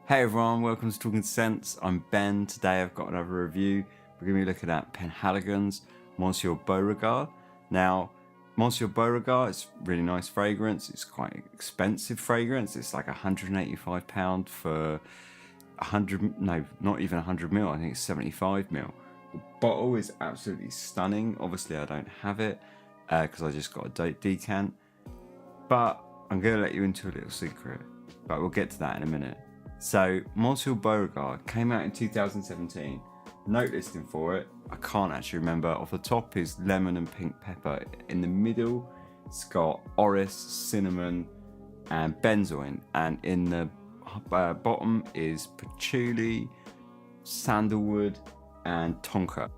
Hey everyone, welcome to Talking Sense. I'm Ben. Today I've got another review. We're going to be looking at Penhaligon's Monsieur Beauregard. Now, Monsieur Beauregard is a really nice fragrance. It's quite an expensive fragrance. It's like £185 for 100, no, not even 100 ml. I think it's 75 ml. The bottle is absolutely stunning. Obviously, I don't have it because I just got a decant. But I'm going to let you into a little secret. But we'll get to that in a minute. So, Monsieur Beauregard came out in 2017. Note listing for it, I can't actually remember. Off the top is lemon and pink pepper. In the middle, it's got orris, cinnamon, and benzoin. And in the bottom is patchouli, sandalwood, and tonka.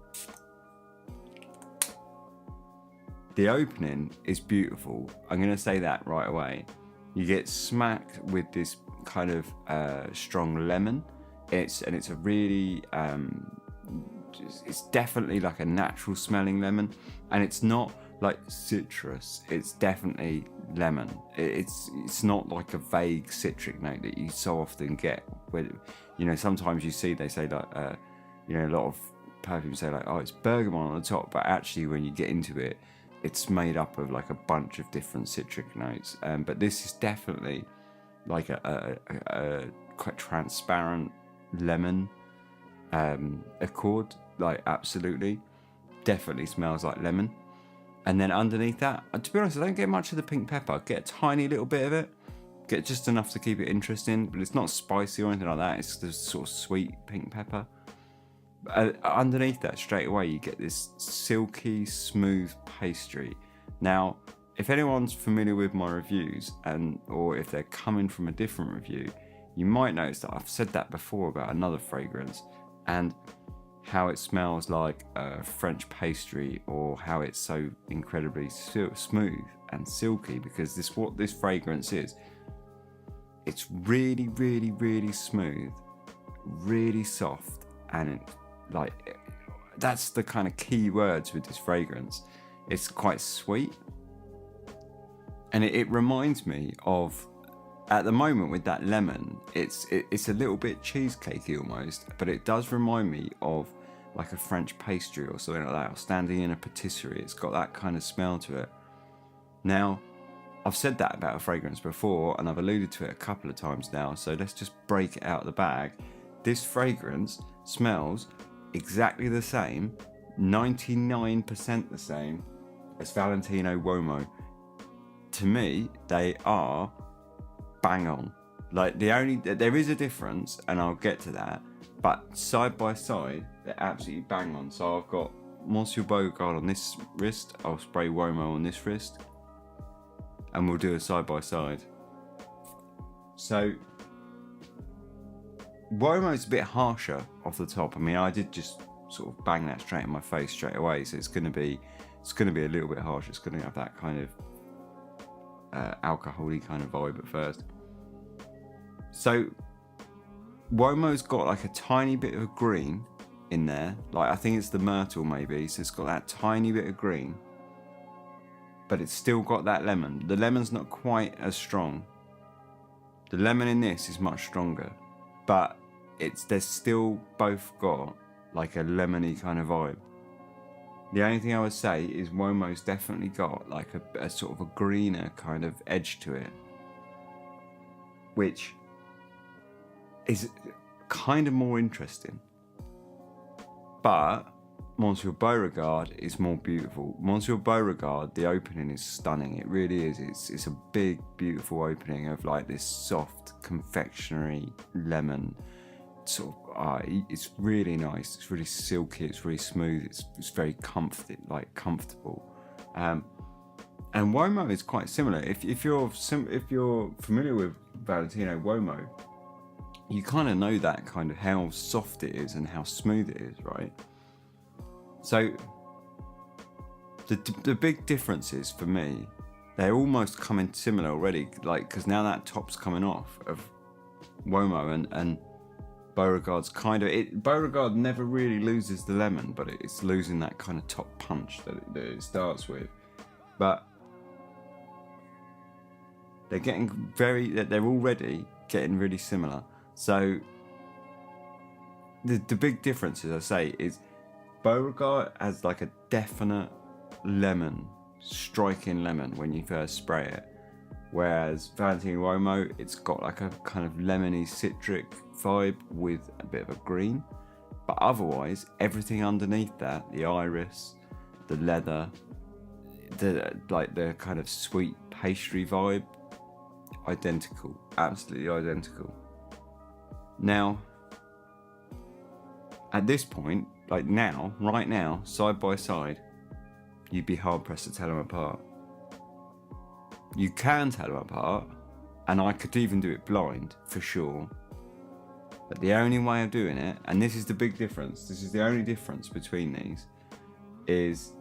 The opening is beautiful. I'm going to say that right away. You get smacked with this kind of strong lemon. It's a really it's definitely like a natural smelling lemon, and it's not like citrus. It's definitely lemon. It's not like a vague citric note that you so often get. Where, you know, sometimes you see they say like you know, a lot of perfumes say like, oh, it's bergamot on the top, but actually when you get into it, it's made up of like a bunch of different citric notes. But this is definitely like a quite transparent lemon accord. Like absolutely, definitely smells like lemon. And then underneath that, to be honest, I don't get much of the pink pepper. I get a tiny little bit of it, get just enough to keep it interesting, but it's not spicy or anything like that. It's the sort of sweet pink pepper. Underneath that, straight away, you get this silky, smooth pastry. Now, if anyone's familiar with my reviews, or if they're coming from a different review, you might notice that I've said that before about another fragrance and how it smells like French pastry, or how it's so incredibly smooth and silky, because what this fragrance is. It's really, really, really smooth, really soft, and like that's the kind of key words with this fragrance. It's quite sweet, and it reminds me of, at the moment with that lemon, it's a little bit cheesecakey almost, but it does remind me of like a French pastry or something like that, or standing in a patisserie. It's got that kind of smell to it. Now, I've said that about a fragrance before, and I've alluded to it a couple of times now, so let's just break it out of the bag. This fragrance smells exactly the same, 99% the same as Valentino Uomo. To me, they are bang on. Like there is a difference, and I'll get to that, but side by side, they're absolutely bang on. So I've got Monsieur Beauregard on this wrist, I'll spray Uomo on this wrist, and we'll do a side by side. So Uomo's a bit harsher off the top. I mean, I did just sort of bang that straight in my face straight away, so it's going to be a little bit harsh. It's going to have that kind of alcohol-y kind of vibe at first. So Uomo's got like a tiny bit of green in there, like I think it's the myrtle maybe, so it's got that tiny bit of green, but it's still got that lemon. The lemon's not quite as strong. The lemon in this is much stronger, but they're still both got like a lemony kind of vibe. The only thing I would say is Uomo's definitely got like a sort of a greener kind of edge to it, which is kind of more interesting. But Monsieur Beauregard is more beautiful. Monsieur Beauregard, the opening is stunning. It really is. It's a big, beautiful opening of like this soft confectionery lemon sort of. It's really nice. It's really silky. It's really smooth. It's very comfortable. And Uomo is quite similar. If you're familiar with Valentino Uomo, you kind of know that kind of how soft it is and how smooth it is, right? So the big differences for me, they're almost coming similar already, like because now that top's coming off of Uomo, and Beauregard's Beauregard never really loses the lemon, but it's losing that kind of top punch that it starts with. But they're already getting really similar. So the big difference, as I say, is Beauregard has like a definite lemon, striking lemon when you first spray it, whereas Valentino Uomo, it's got like a kind of lemony citric vibe with a bit of a green. But otherwise, everything underneath that, the iris, the leather, the kind of sweet pastry vibe, identical, absolutely identical. Now, at this point, like now, right now, side by side, you'd be hard pressed to tell them apart. You can tell them apart, and I could even do it blind for sure. But the only way of doing it, and this is the big difference, this is the only difference between these, is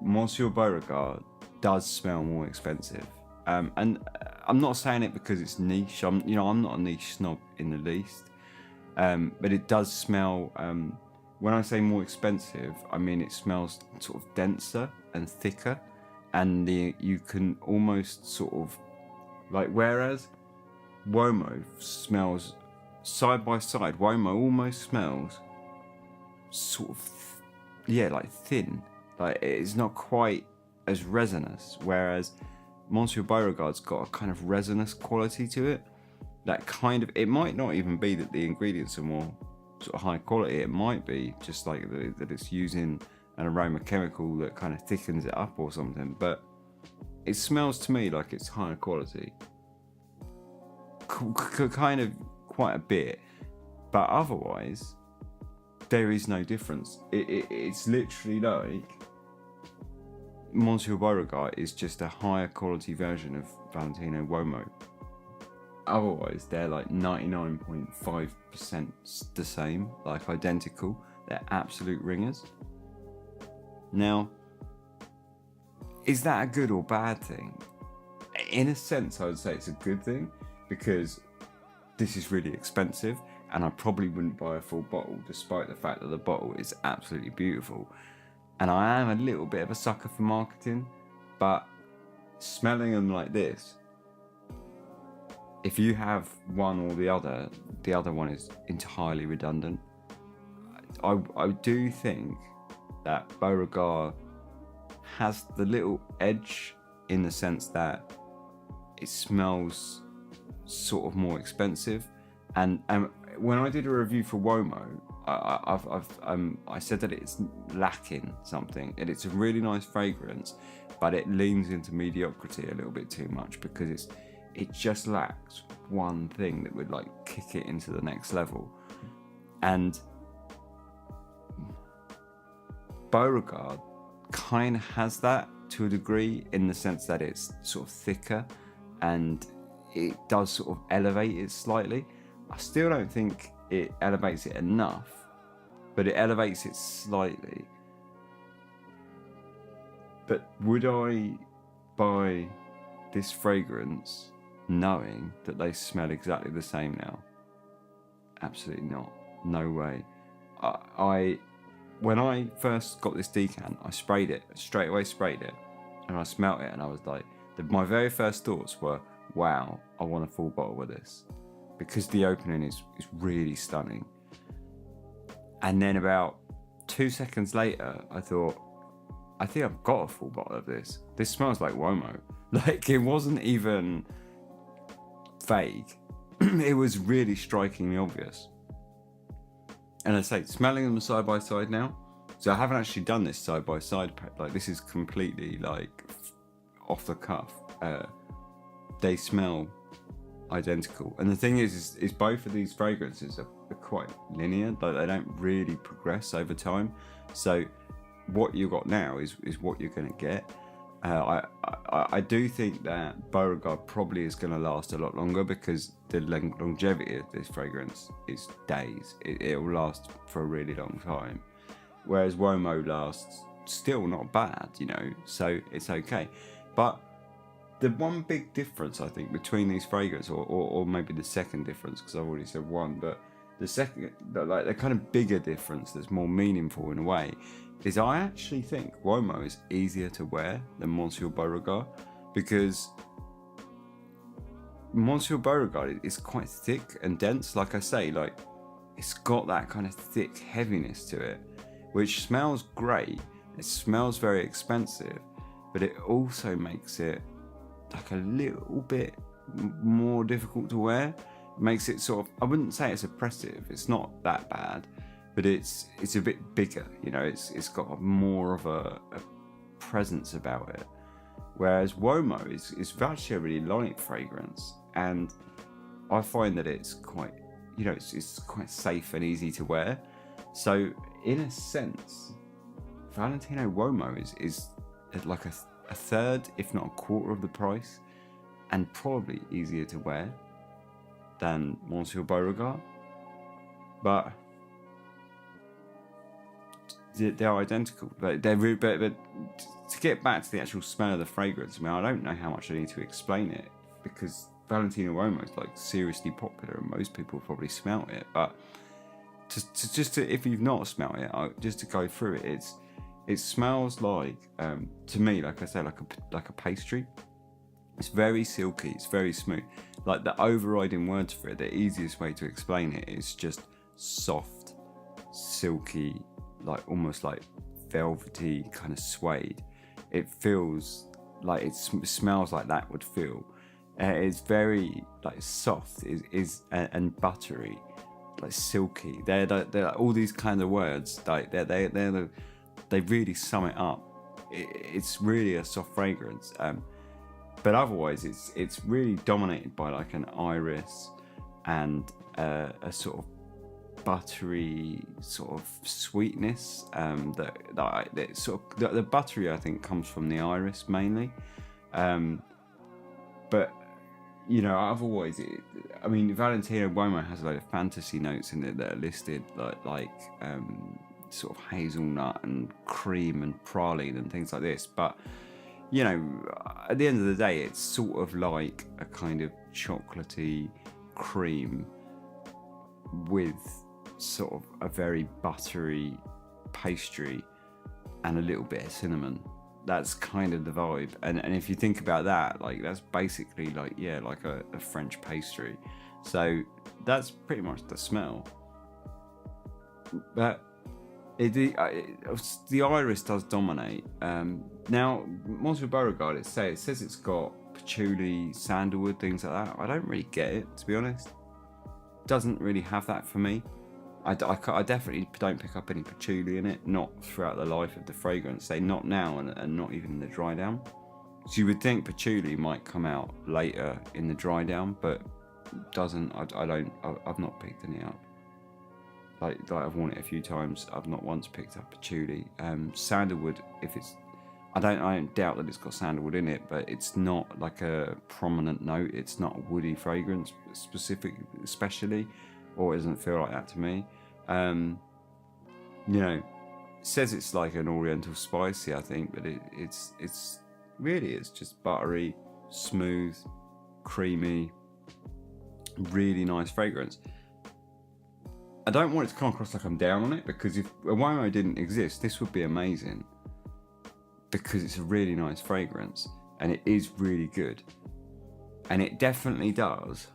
Monsieur Beauregard does smell more expensive. And I'm not saying it because it's niche. I'm not a niche snob in the least. But it does smell. When I say more expensive, I mean it smells sort of denser and thicker, and you can almost sort of like. Whereas Uomo smells side by side. Uomo almost smells sort of like thin. Like it's not quite as resinous, whereas Monsieur Beauregard's got a kind of resinous quality to it. That kind of, it might not even be that the ingredients are more sort of high quality. It might be just like that it's using an aroma chemical that kind of thickens it up or something. But it smells to me like it's higher quality, kind of quite a bit. But otherwise, there is no difference. It's literally like Monsieur Beauregard is just a higher quality version of Valentino Uomo. Otherwise, they're like 99.5% the same, like identical. They're absolute ringers. Now, is that a good or bad thing? In a sense, I would say it's a good thing, because this is really expensive, and I probably wouldn't buy a full bottle, despite the fact that the bottle is absolutely beautiful. And I am a little bit of a sucker for marketing, but smelling them like this, if you have one or the other one is entirely redundant. I do think that Beauregard has the little edge in the sense that it smells sort of more expensive. And when I did a review for Uomo, I said that it's lacking something, and it's a really nice fragrance, but it leans into mediocrity a little bit too much, because it just lacks one thing that would like kick it into the next level. And Beauregard kind of has that to a degree, in the sense that it's sort of thicker and it does sort of elevate it slightly. I still don't think it elevates it enough, but it elevates it slightly. But would I buy this fragrance knowing that they smell exactly the same now? Absolutely not. No way. When I first got this decan, I sprayed it, straight away sprayed it, and I smelt it, and I was like, my very first thoughts were, wow, I want a full bottle of this, because the opening is really stunning. And then about 2 seconds later, I thought, I think I've got a full bottle of this. This smells like Uomo. Like, it wasn't even vague. It was really strikingly obvious. And I say, smelling them side by side now. So I haven't actually done this side by side. Like, this is completely like off the cuff. They smell identical. And the thing is both of these fragrances are quite linear. Like, they don't really progress over time. So what you got now is what you're going to get. I do think that Beauregard probably is going to last a lot longer, because the longevity of this fragrance is days. It'll last for a really long time, whereas Uomo lasts still not bad, so it's okay. But the one big difference, I think, between these fragrances, or maybe the second difference, because I've already said one, but the second, like the kind of bigger difference that's more meaningful in a way, is I actually think Uomo is easier to wear than Monsieur Beauregard, because Monsieur Beauregard is quite thick and dense. Like I say, like it's got that kind of thick heaviness to it, which smells great. It smells very expensive, but it also makes it like a little bit more difficult to wear. It makes it sort of, I wouldn't say it's oppressive, it's not that bad, but it's a bit bigger, you know, it's got more of a presence about it. Whereas Uomo is actually a really light fragrance, and I find that it's quite, you know, it's quite safe and easy to wear. So in a sense, Valentino Uomo is like a third, if not a quarter of the price, and probably easier to wear than Monsieur Beauregard. But they're identical. But to get back to the actual smell of the fragrance, I mean, I don't know how much I need to explain it, because Valentino Uomo is like seriously popular and most people probably smelt it. But if you've not smelt it, just to go through it, it smells like, to me, like I say, like a pastry. It's very silky, it's very smooth. Like the overriding words for it, the easiest way to explain it is just soft, silky, like almost like velvety kind of suede. It feels like it smells like that would feel. It's very like soft, and buttery, like silky. They're all these kind of words. Like they really sum it up. It's really a soft fragrance. But otherwise, it's really dominated by like an iris and a sort of buttery sort of sweetness. That sort of the buttery, I think, comes from the iris mainly. But you know, otherwise, I mean, Valentino Uomo has a lot of fantasy notes in it that are listed, like sort of hazelnut and cream and praline and things like this. But you know, at the end of the day, it's sort of like a kind of chocolatey cream with sort of a very buttery pastry and a little bit of cinnamon. That's kind of the vibe. And if you think about that, like that's basically like, yeah, like a French pastry. So that's pretty much the smell. But the iris does dominate. Now, Monsieur Beauregard, it says it's got patchouli, sandalwood, things like that. I don't really get it, to be honest. Doesn't really have that for me. I definitely don't pick up any patchouli in it, not throughout the life of the fragrance. Say not now, and not even in the dry down. So you would think patchouli might come out later in the dry down, but doesn't. I've not picked any up. Like I've worn it a few times. I've not once picked up patchouli. Sandalwood, if it's, I don't doubt that it's got sandalwood in it, but it's not like a prominent note. It's not a woody fragrance especially, or it doesn't feel like that to me. You know, it says it's like an oriental spicy, I think, but it's really, it's just buttery, smooth, creamy, really nice fragrance. I don't want it to come across like I'm down on it, because if Uomo didn't exist, this would be amazing, because it's a really nice fragrance and it is really good, and it definitely does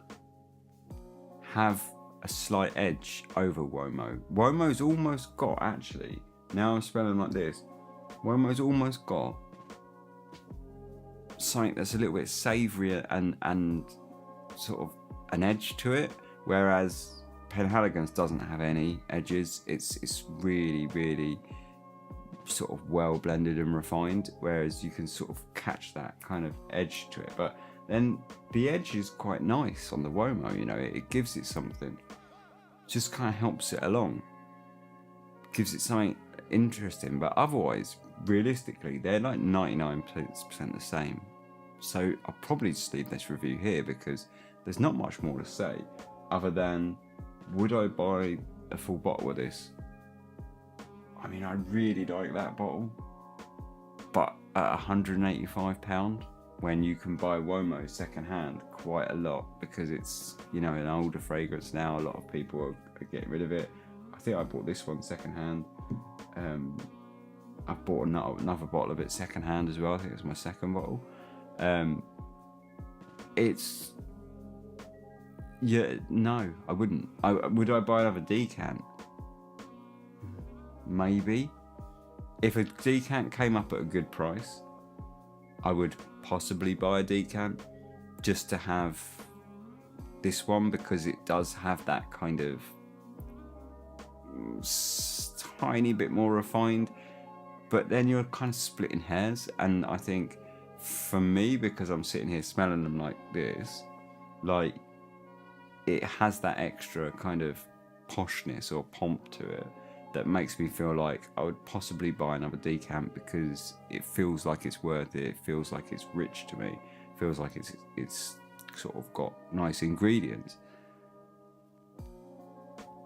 have a slight edge over Uomo. Uomo's almost got, actually, now I'm smelling like this, Uomo's almost got something that's a little bit savoury and sort of an edge to it, whereas Penhaligon's doesn't have any edges. It's really, really sort of well blended and refined, whereas you can sort of catch that kind of edge to it. But then the edge is quite nice on the Uomo, you know, it gives it something, just kind of helps it along, gives it something interesting. But otherwise, realistically, they're like 99% the same. So I'll probably just leave this review here, because there's not much more to say other than, would I buy a full bottle of this? I mean, I really like that bottle, but at £185, when you can buy Uomo second hand quite a lot, because it's, you know, an older fragrance now, a lot of people are getting rid of it. I think I bought this one second hand. I bought another bottle of it second hand as well. I think it's my second bottle. It's Yeah, no, I wouldn't. Would I buy another decant? Maybe. If a decant came up at a good price, I would possibly buy a decant just to have this one, because it does have that kind of tiny bit more refined. But then you're kind of splitting hairs, and I think for me, because I'm sitting here smelling them like this, like it has that extra kind of poshness or pomp to it that makes me feel like I would possibly buy another decant, because it feels like it's worth it. It feels like it's rich to me. It feels like it's sort of got nice ingredients.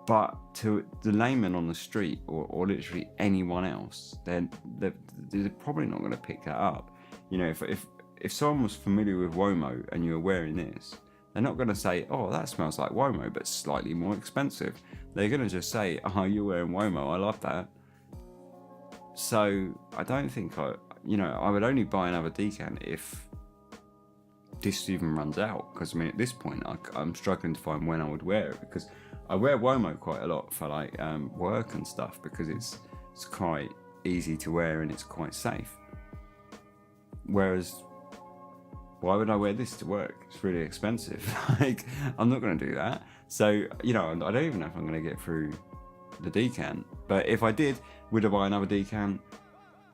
But to the layman on the street, or literally anyone else, they're probably not going to pick that up. You know, if someone was familiar with Uomo and you were wearing this, they're not going to say, "Oh, that smells like Uomo, but slightly more expensive." They're going to just say, "Oh, you're wearing Uomo. I love that." So I don't think I would only buy another decant if this even runs out. Because I mean, at this point, I'm struggling to find when I would wear it, because I wear Uomo quite a lot for like work and stuff, because it's quite easy to wear and it's quite safe. Whereas, why would I wear this to work? It's really expensive. Like, I'm not going to do that. So, I don't even know if I'm going to get through the decant. But if I did, would I buy another decant?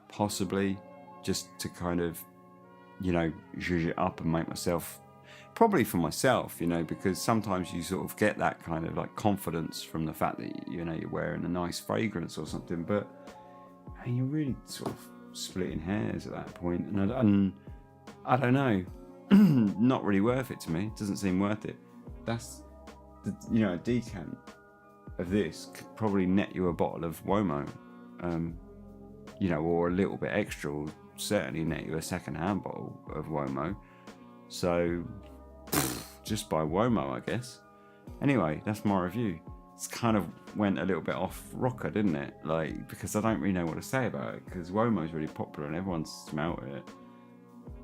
Possibly, just to kind of, zhuzh it up and make myself, probably for myself, because sometimes you sort of get that kind of like confidence from the fact that, you're wearing a nice fragrance or something. But I mean, you're really sort of splitting hairs at that point. And I don't know. Not really worth it to me. It doesn't seem worth it. That's, a decant of this could probably net you a bottle of Uomo, or a little bit extra, will certainly net you a second-hand bottle of Uomo. So, just buy Uomo, I guess. Anyway, that's my review. It's kind of went a little bit off rocker, didn't it? Like, because I don't really know what to say about it, because Uomo's really popular and everyone's smelt it.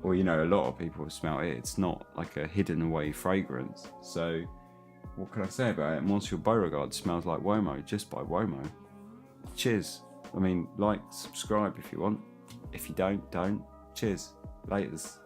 Or, a lot of people have smelt it. It's not like a hidden away fragrance. So, what can I say about it? Monsieur Beauregard smells like Uomo. Just buy Uomo. Cheers. I mean, like, subscribe if you want. If you don't. Cheers. Laters.